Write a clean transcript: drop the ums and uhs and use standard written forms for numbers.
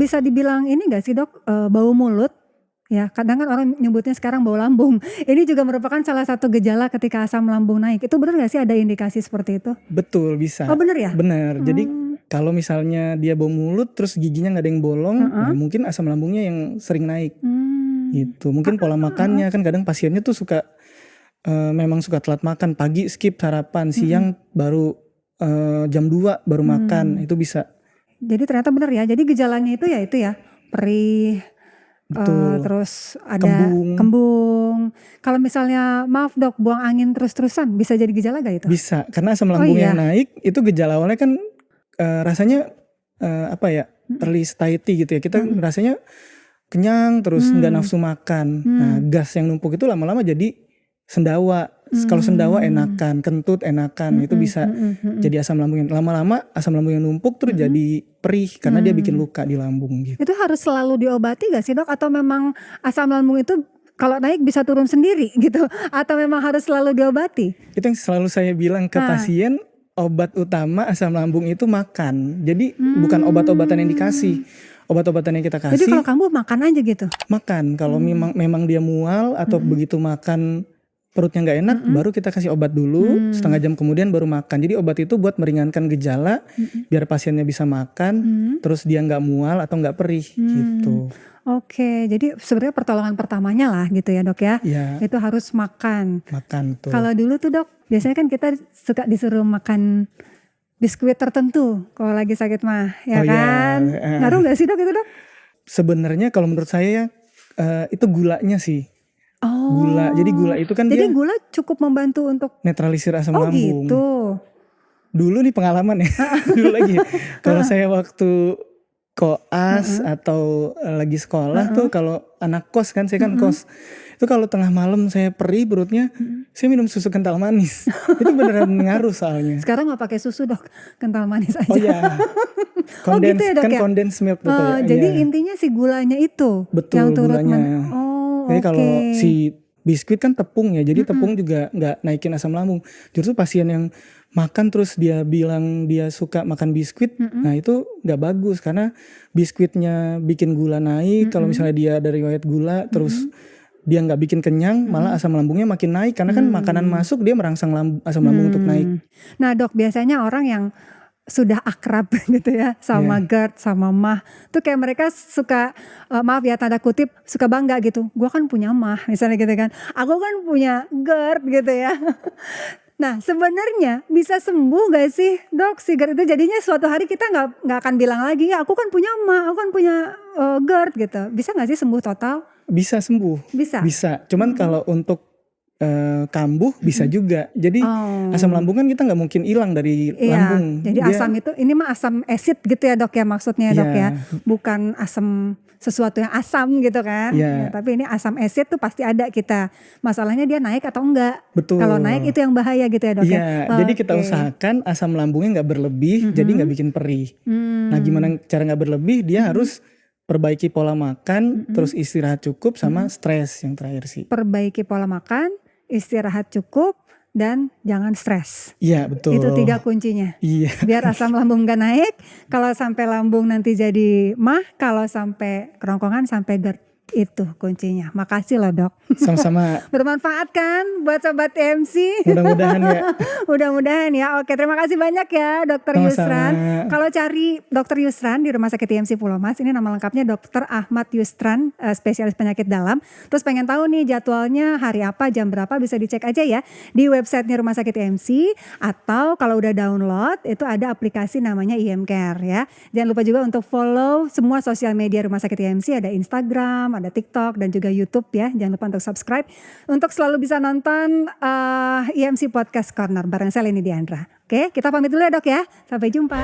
bisa dibilang ini gak sih dok, bau mulut? Ya kadang kan orang nyebutnya sekarang bau lambung. Ini juga merupakan salah satu gejala ketika asam lambung naik. Itu benar gak sih ada indikasi seperti itu? Betul, bisa. Oh benar ya? Benar. Jadi kalau misalnya dia bau mulut terus giginya gak ada yang bolong, nah mungkin asam lambungnya yang sering naik. Gitu. Mungkin pola makannya kan kadang pasiennya tuh suka memang suka telat makan, pagi skip sarapan, siang baru jam 2 baru makan, itu bisa. Jadi ternyata benar ya. Jadi gejalanya itu ya perih. Betul. Terus ada kembung. Kalau misalnya maaf dok, buang angin terus-terusan bisa jadi gejala gak itu? Bisa, karena asam lambung yang naik itu gejala awalnya kan rasanya early satiety gitu ya. Kita rasanya kenyang terus nggak nafsu makan. Nah gas yang numpuk itu lama-lama jadi sendawa. Kalau sendawa enakan, kentut enakan, itu bisa jadi asam lambung yang lama-lama asam lambung yang numpuk terus jadi perih karena dia bikin luka di lambung gitu. Itu harus selalu diobati gak sih dok? Atau memang asam lambung itu kalau naik bisa turun sendiri gitu? Atau memang harus selalu diobati? Itu yang selalu saya bilang ke pasien, obat utama asam lambung itu makan. Jadi bukan obat-obatan yang dikasih. Obat-obatan yang kita kasih. Jadi kalau kambuh makan aja gitu? Makan, kalau memang dia mual atau begitu makan perutnya gak enak, baru kita kasih obat dulu, setengah jam kemudian baru makan. Jadi obat itu buat meringankan gejala, biar pasiennya bisa makan, terus dia gak mual atau gak perih gitu. Oke, jadi sebenarnya pertolongan pertamanya lah gitu ya dok ya, itu harus makan. Makan tuh. Kalau dulu tuh dok, biasanya kan kita suka disuruh makan biskuit tertentu kalau lagi sakit mah, ya kan? Ngaruh gak sih dok itu dok? Sebenarnya kalau menurut saya itu gulanya sih. Gula, jadi gula itu kan jadi dia gula cukup membantu untuk netralisir asam lambung. Oh gitu. Dulu nih pengalaman ya, dulu lagi. Kalau saya waktu koas atau lagi sekolah tuh, kalau anak kos kan, saya kan kos. Itu kalau tengah malam saya perih perutnya, saya minum susu kental manis. Itu beneran ngaruh soalnya. Sekarang gak pakai susu dok, kental manis aja. Oh iya. Gitu ya dok kan ya? condensed milk betul ya. Jadi intinya si gulanya itu betul, yang turut gulanya. Jadi kalau si biskuit kan tepung ya, jadi tepung juga nggak naikin asam lambung. Justru pasien yang makan terus dia bilang dia suka makan biskuit, nah itu nggak bagus karena biskuitnya bikin gula naik. Kalau misalnya dia ada riwayat gula, terus dia nggak bikin kenyang, malah asam lambungnya makin naik karena kan makanan masuk dia merangsang asam lambung untuk naik. Nah dok, biasanya orang yang sudah akrab gitu ya sama GERD sama MAH tuh kayak mereka suka maaf ya tanda kutip suka bangga gitu, gue kan punya MAH misalnya gitu kan, aku kan punya GERD gitu ya. Nah sebenarnya bisa sembuh gak sih dok si GERD itu? Jadinya suatu hari kita nggak akan bilang lagi ya aku kan punya MAH, aku kan punya GERD gitu. Bisa gak sih sembuh total? Bisa sembuh. Bisa. Cuman kalau untuk kambuh bisa juga. Jadi asam lambung kan kita nggak mungkin hilang dari lambung. Jadi asam itu ini mah asam acid gitu ya dok ya maksudnya dok ya, bukan asam sesuatu yang asam gitu kan. Ya, tapi ini asam acid tuh pasti ada kita. Masalahnya dia naik atau enggak. Betul. Kalau naik itu yang bahaya gitu ya dok ya. Jadi kita usahakan asam lambungnya nggak berlebih, jadi nggak bikin perih. Nah gimana cara nggak berlebih? Dia harus perbaiki pola makan, terus istirahat cukup sama stres yang terakhir sih. Perbaiki pola makan, istirahat cukup, dan jangan stres. Iya betul. Itu 3 kuncinya. Iya. Biar asam lambung gak naik, kalau sampai lambung nanti jadi MAH, kalau sampai kerongkongan sampai GERD. Itu kuncinya. Makasih loh dok. Sama-sama. Bermanfaat kan buat sobat TMC. Mudah-mudahan ya. Mudah-mudahan ya. Oke, terima kasih banyak ya Dokter Yusran. Kalau cari Dokter Yusran di Rumah Sakit TMC Pulau Mas, ini nama lengkapnya Dokter Ahmad Yusran, spesialis penyakit dalam. Terus pengen tahu nih jadwalnya hari apa, jam berapa, bisa dicek aja ya di websitenya Rumah Sakit TMC. Atau kalau udah download itu ada aplikasi namanya IM Care ya. Jangan lupa juga untuk follow semua sosial media Rumah Sakit TMC, ada Instagram, ada TikTok dan juga YouTube ya. Jangan lupa untuk subscribe untuk selalu bisa nonton IMC Podcast Corner bareng saya Leni Diandra. Oke, kita pamit dulu ya dok ya. Sampai jumpa.